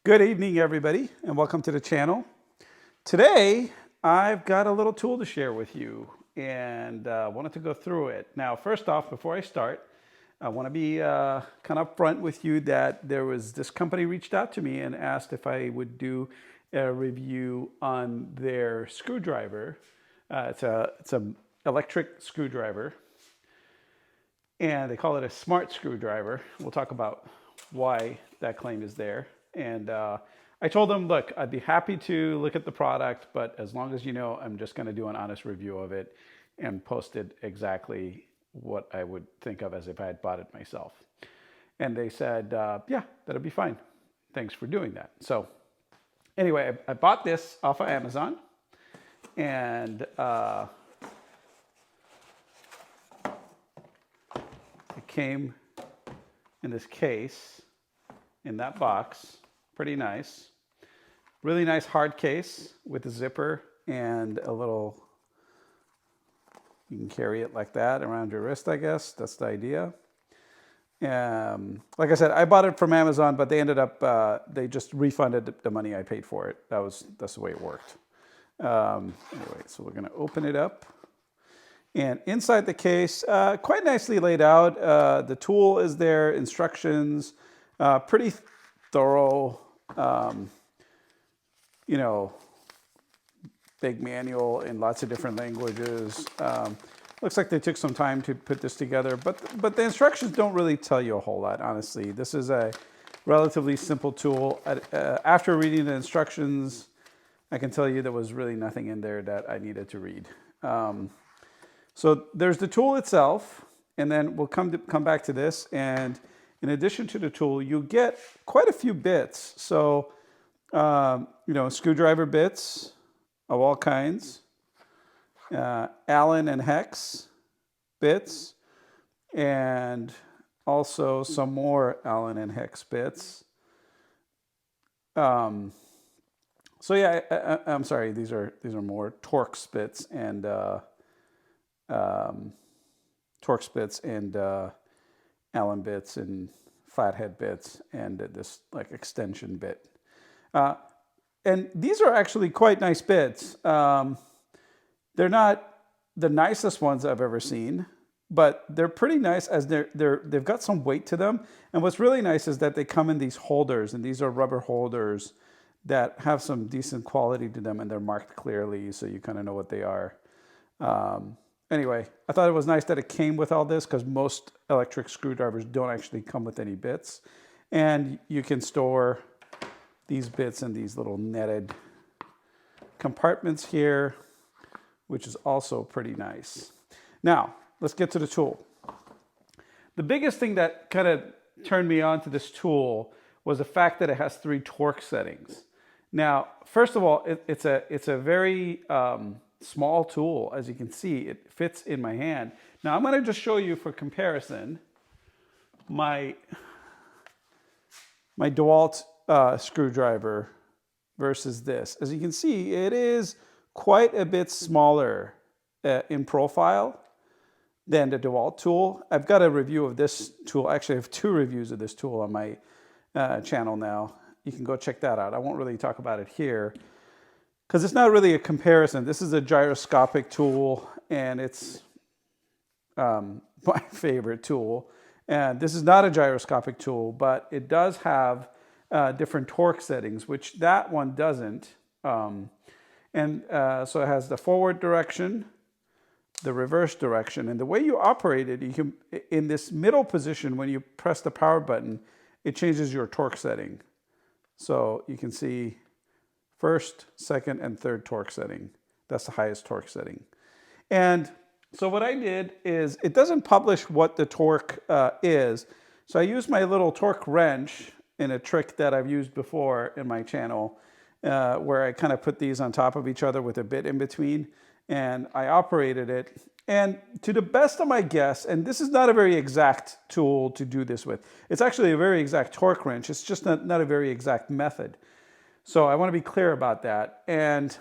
Good evening, everybody, and welcome to the channel. Today, I've got a little tool to share with you, and wanted to go through it. Now, first off, before I start, I want to be kind of upfront with you that there was this company reached out to me and asked if I would do a review on their screwdriver. It's an electric screwdriver, and they call it a smart screwdriver. We'll talk about why that claim is there. And I told them, look, I'd be happy to look at the product, but as long as you know, I'm just going to do an honest review of it and post it exactly what I would think of as if I had bought it myself. And they said, yeah, that'll be fine. Thanks for doing that. So anyway, I bought this off of Amazon, and it came in this case, in that box. Pretty nice. Really nice hard case with a zipper and a little, you can carry it like that around your wrist, I guess. That's the idea. Like I said, I bought it from Amazon, but they ended up, they just refunded the money I paid for it. That's the way it worked. Anyway, so we're gonna open it up. And inside the case, quite nicely laid out. The tool is there, instructions, pretty thorough, big manual in lots of different languages. Looks like they took some time to put this together, but the instructions don't really tell you a whole lot, honestly. This is a relatively simple tool. After reading the instructions, I can tell you there was really nothing in there that I needed to read. So there's the tool itself, and then we'll come back to this. And in addition to the tool, you get quite a few bits. So, screwdriver bits of all kinds, Allen and hex bits, and also some more Allen and hex bits. So yeah, I'm sorry. These are more Torx bits and Allen bits and flathead bits and this like extension bit. And these are actually quite nice bits. They're not the nicest ones I've ever seen, but they're pretty nice as they've got some weight to them. And what's really nice is that they come in these holders, and these are rubber holders that have some decent quality to them, and they're marked clearly so you kind of know what they are. Anyway, I thought it was nice that it came with all this because most electric screwdrivers don't actually come with any bits. And you can store these bits in these little netted compartments here, which is also pretty nice. Now, let's get to the tool. The biggest thing that kind of turned me on to this tool was the fact that it has 3 torque settings. Now, first of all, it's a very small tool. As you can see, it fits in my hand. Now I'm going to just show you for comparison my DeWalt screwdriver versus this. As you can see, it is quite a bit smaller in profile than the DeWalt tool. I've got a review of this tool. Actually, I have 2 reviews of this tool on my channel now. You can go check that out. I won't really talk about it here, because it's not really a comparison. This is a gyroscopic tool, and it's my favorite tool. And this is not a gyroscopic tool, but it does have different torque settings, which that one doesn't. So it has the forward direction, the reverse direction. And the way you operate it, you can, in this middle position, when you press the power button, it changes your torque setting. So you can see first, second, and third torque setting. That's the highest torque setting. And so what I did is, it doesn't publish what the torque is. So I used my little torque wrench in a trick that I've used before in my channel, where I kind of put these on top of each other with a bit in between, and I operated it. And to the best of my guess, and this is not a very exact tool to do this with. It's actually a very exact torque wrench. It's just not a very exact method. So I want to be clear about that. And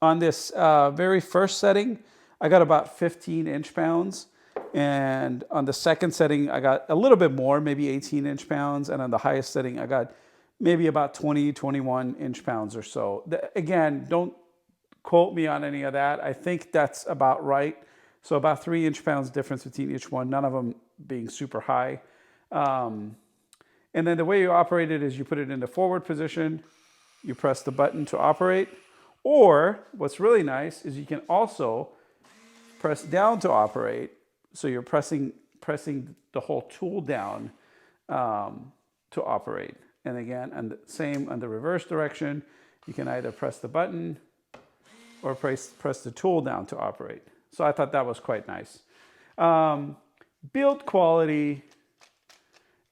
on this very first setting, I got about 15 inch-pounds. And on the second setting, I got a little bit more, maybe 18 inch-pounds. And on the highest setting, I got maybe about 20, 21 inch-pounds or so. Again, don't quote me on any of that. I think that's about right. So about 3 inch-pounds difference between each one, none of them being super high. And then the way you operate it is you put it in the forward position, you press the button to operate, or what's really nice is you can also press down to operate. So you're pressing the whole tool down to operate. And again, and the same on the reverse direction, you can either press the button or press the tool down to operate. So I thought that was quite nice. Build quality.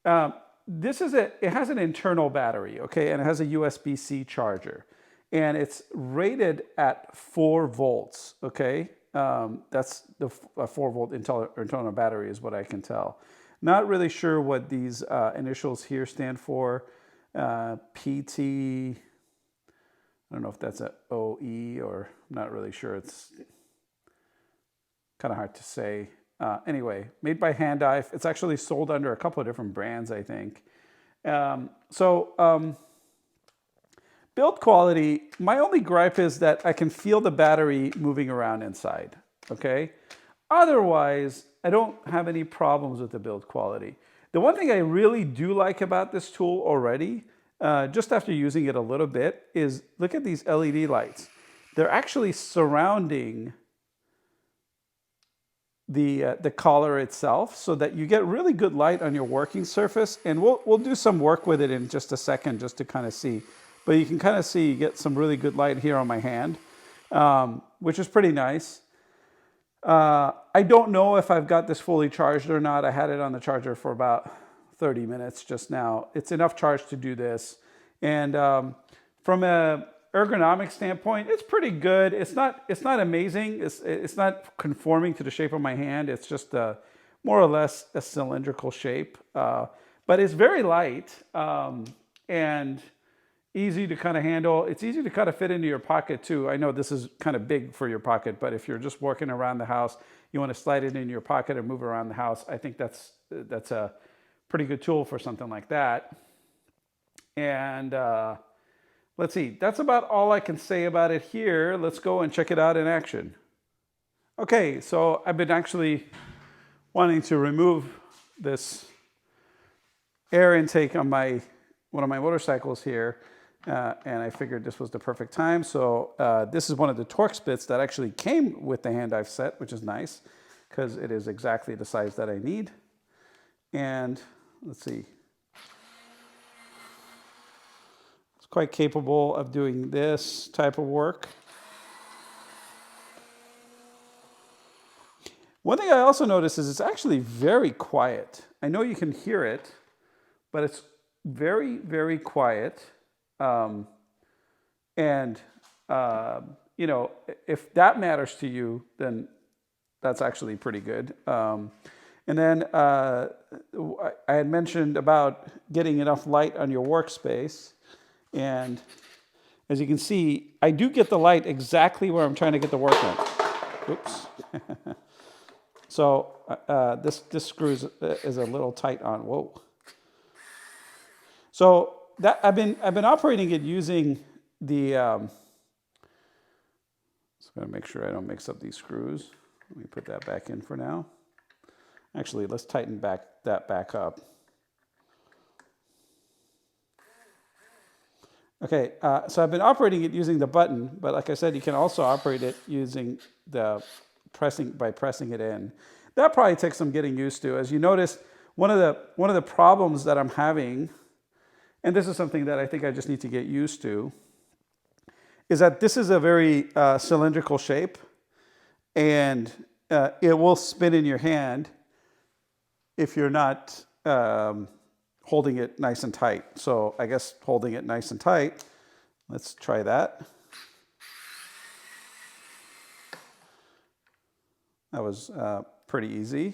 It has an internal battery, okay, and it has a USB-C charger, and it's rated at 4 volts, okay. That's the 4-volt internal battery is what I can tell. Not really sure what these initials here stand for. PT. I don't know if that's an OE or I'm not really sure. It's kind of hard to say. Anyway, made by Handife. It's actually sold under a couple of different brands, I think. Build quality, my only gripe is that I can feel the battery moving around inside, okay? Otherwise, I don't have any problems with the build quality. The one thing I really do like about this tool already, just after using it a little bit, is look at these LED lights. They're actually surrounding the collar itself so that you get really good light on your working surface. And we'll do some work with it in just a second just to kind of see. But you can kind of see you get some really good light here on my hand, which is pretty nice. I don't know if I've got this fully charged or not. I had it on the charger for about 30 minutes just now. It's enough charge to do this. And from a ergonomic standpoint, it's pretty good. It's not amazing. It's not conforming to the shape of my hand. It's just more or less a cylindrical shape. But it's very light and easy to kind of handle. It's easy to kind of fit into your pocket too. I know this is kind of big for your pocket, but if you're just working around the house, you want to slide it in your pocket and move around the house, I think that's a pretty good tool for something like that. And let's see, that's about all I can say about it here. Let's go and check it out in action. Okay, so I've been actually wanting to remove this air intake on one of my motorcycles here, and I figured this was the perfect time. So this is one of the Torx bits that actually came with the Handife set, which is nice because it is exactly the size that I need. And let's see. Quite capable of doing this type of work. One thing I also noticed is it's actually very quiet. I know you can hear it, but it's very, very quiet. You know, if that matters to you, then that's actually pretty good. And then I had mentioned about getting enough light on your workspace. And as you can see, I do get the light exactly where I'm trying to get the work done. Oops. So this screw is a little tight on. Whoa. So that I've been operating it using the. Just gonna make sure I don't mix up these screws. Let me put that back in for now. Actually, let's tighten that back up. Okay, so I've been operating it using the button, but like I said, you can also operate it using by pressing it in. That probably takes some getting used to. As you notice, one of the problems that I'm having, and this is something that I think I just need to get used to, is that this is a very cylindrical shape, and it will spin in your hand if you're not holding it nice and tight. So I guess holding it nice and tight, let's try that. That was pretty easy.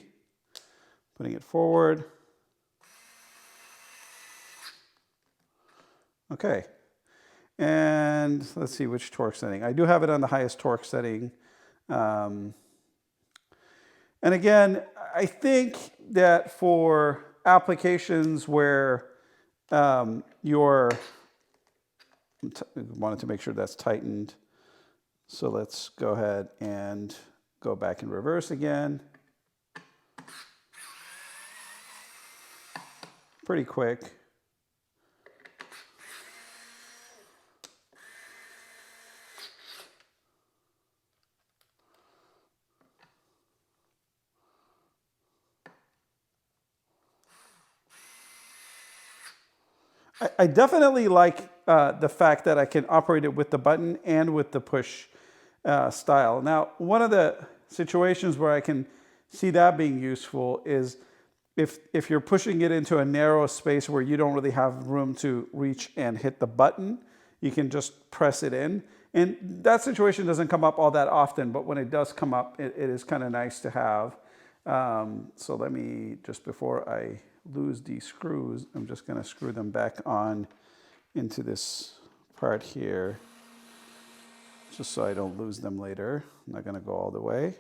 Putting it forward. Okay. And let's see which torque setting. I do have it on the highest torque setting. And again, I think that for applications where wanted to make sure that's tightened. So let's go ahead and go back in reverse again. Pretty quick. I definitely like the fact that I can operate it with the button and with the push style. Now, one of the situations where I can see that being useful is if you're pushing it into a narrow space where you don't really have room to reach and hit the button, you can just press it in. And that situation doesn't come up all that often, but when it does come up, it is kind of nice to have. So let me, just before I lose these screws, I'm just going to screw them back on into this part here, just so I don't lose them later. I'm not going to go all the way.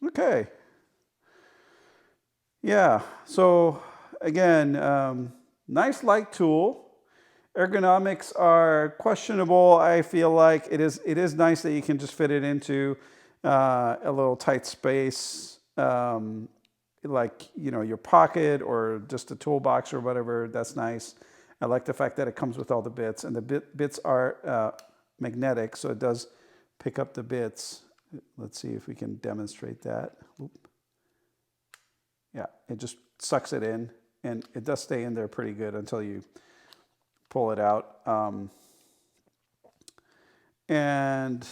Okay. Yeah, so again, nice light tool. Ergonomics are questionable. I feel like it is nice that you can just fit it into a little tight space, like, you know, your pocket or just a toolbox or whatever. That's nice. I like the fact that it comes with all the bits, and the bits are magnetic, so it does pick up the bits. Let's see if we can demonstrate that. Oop. Yeah, it just sucks it in, and it does stay in there pretty good until you pull it out. And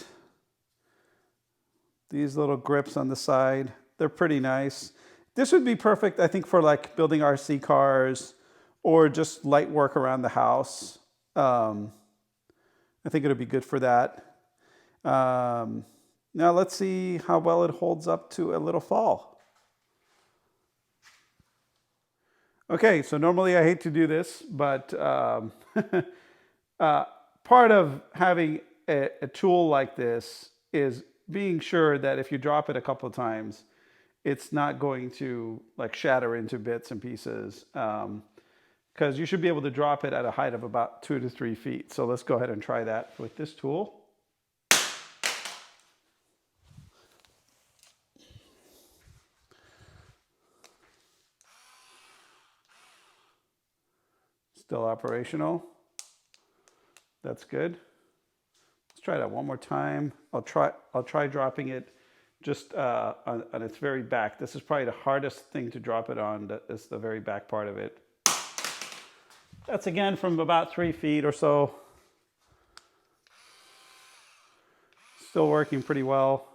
these little grips on the side, they're pretty nice. This would be perfect, I think, for like building RC cars or just light work around the house. I think it would be good for that. Now let's see how well it holds up to a little fall. Okay, so normally I hate to do this, but part of having a tool like this is being sure that if you drop it a couple of times, it's not going to like shatter into bits and pieces, because you should be able to drop it at a height of about 2 to 3 feet. So let's go ahead and try that with this tool. Still operational. That's good. Let's try that one more time. I'll try dropping it just on its very back. This is probably the hardest thing to drop it on. That is the very back part of it. That's again from about 3 feet or so. Still working pretty well.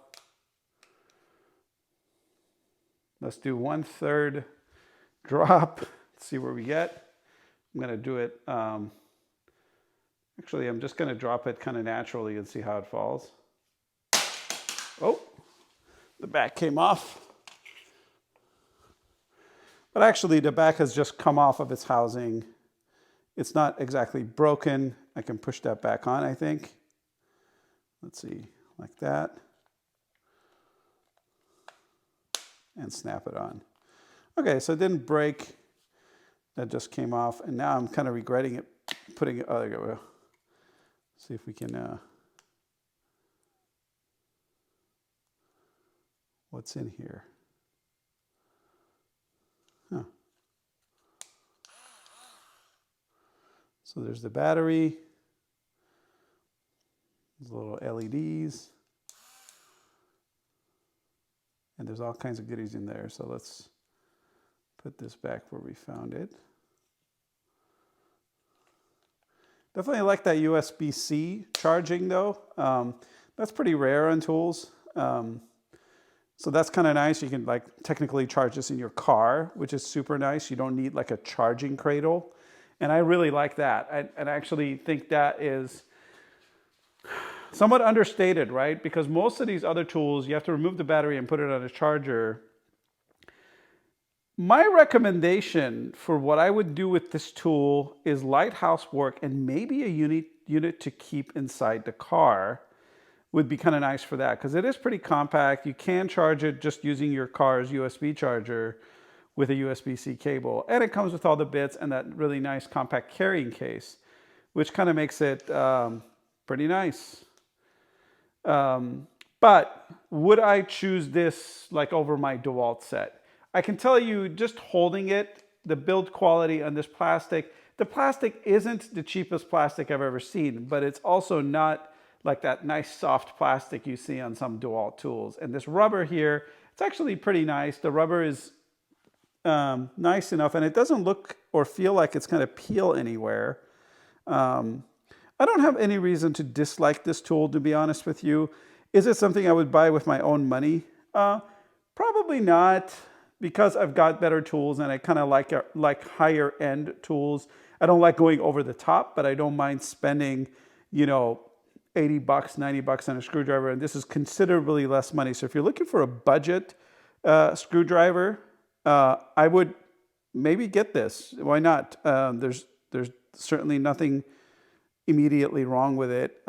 Let's do 1/3 drop. Let's see where we get. I'm going to do it. Actually, I'm just going to drop it kind of naturally and see how it falls. Oh, the back came off. But actually, the back has just come off of its housing. It's not exactly broken. I can push that back on, I think. Let's see, like that. And snap it on. Okay, so it didn't break. That just came off, and now I'm kind of regretting it, putting it, oh, there we go. See if we can, what's in here? Huh. So there's the battery, there's little LEDs, and there's all kinds of goodies in there. So let's put this back where we found it. Definitely like that USB-C charging though. That's pretty rare on tools. So that's kind of nice. You can like technically charge this in your car, which is super nice. You don't need like a charging cradle. And I really like that. I actually think that is somewhat understated, right? Because most of these other tools, you have to remove the battery and put it on a charger. My recommendation for what I would do with this tool is light housework, and maybe a unit to keep inside the car would be kind of nice for that, because it is pretty compact. You can charge it just using your car's USB charger, with a USB-C cable. And it comes with all the bits and that really nice compact carrying case, which kind of makes it pretty nice. But would I choose this like over my DeWalt set? I can tell you, just holding it, the build quality on this plastic, the plastic isn't the cheapest plastic I've ever seen, but it's also not like that nice soft plastic you see on some DeWalt tools. And this rubber here, it's actually pretty nice. The rubber is nice enough, and it doesn't look or feel like it's going to peel anywhere. I don't have any reason to dislike this tool, to be honest with you. Is it something I would buy with my own money? Probably not, because I've got better tools and I kind of like higher end tools. I don't like going over the top, but I don't mind spending, you know, 80 bucks, 90 bucks on a screwdriver, and this is considerably less money. So if you're looking for a budget screwdriver, I would maybe get this. Why not? There's certainly nothing immediately wrong with it.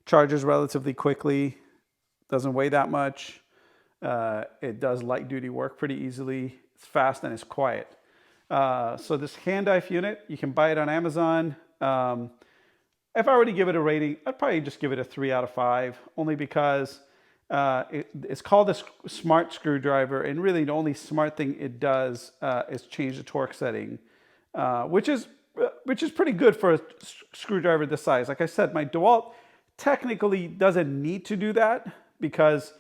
Charges relatively quickly, doesn't weigh that much. It does light duty work pretty easily. It's fast and it's quiet. So this Handife unit, you can buy it on Amazon. If I were to give it a rating, I'd probably just give it a 3 out of 5, only because it's called a smart screwdriver, and really the only smart thing it does is change the torque setting, which is pretty good for a screwdriver this size. Like I said, my DeWalt technically doesn't need to do that because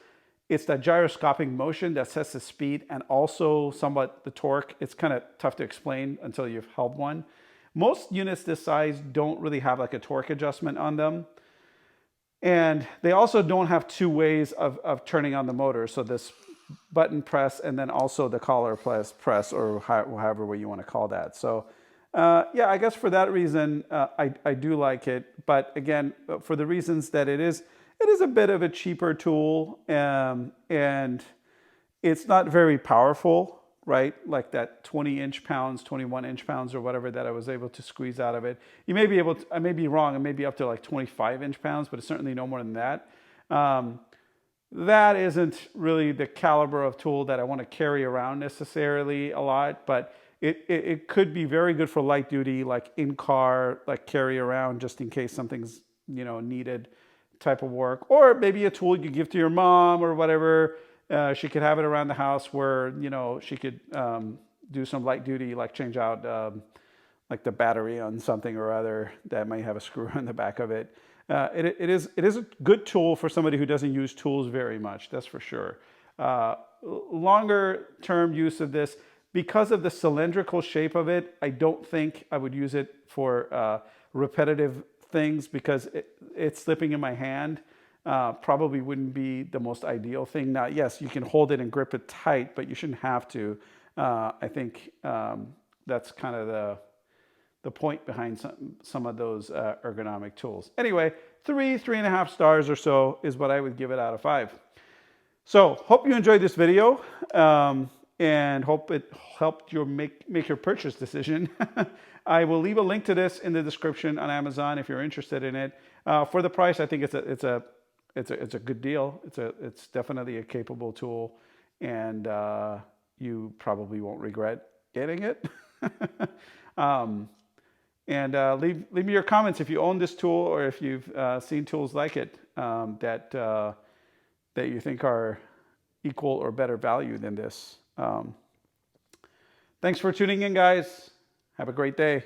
it's that gyroscopic motion that sets the speed and also somewhat the torque. It's kind of tough to explain until you've held one. Most units this size don't really have like a torque adjustment on them. And they also don't have two ways of turning on the motor. So this button press and then also the collar press, or however way you want to call that. So yeah, I guess for that reason, I do like it. But again, for the reasons that it is a bit of a cheaper tool, and it's not very powerful, right? Like that 20 inch-pounds, 21 inch-pounds or whatever that I was able to squeeze out of it. You may be able to, I may be wrong, it may be up to like 25 inch-pounds, but it's certainly no more than that. That isn't really the caliber of tool that I want to carry around necessarily a lot, but it could be very good for light duty, like in car, like carry around just in case something's, you know, needed type of work. Or maybe a tool you give to your mom or whatever. She could have it around the house where, you know, she could do some light duty, like change out like the battery on something or other that might have a screw on the back of it. It is a good tool for somebody who doesn't use tools very much, that's for sure. Longer term use of this, because of the cylindrical shape of it, I don't think I would use it for repetitive things, because it's slipping in my hand. Probably wouldn't be the most ideal thing. Now, yes, you can hold it and grip it tight, but you shouldn't have to. I think that's kind of the point behind some of those ergonomic tools. Anyway, 3.5 stars or so is what I would give it out of 5. So, hope you enjoyed this video, and hope it helped you make your purchase decision. I will leave a link to this in the description on Amazon if you're interested in it. For the price, I think it's a good deal. It's definitely a capable tool, and you probably won't regret getting it. Leave me your comments if you own this tool, or if you've seen tools like it that you think are equal or better value than this. Thanks for tuning in, guys. Have a great day.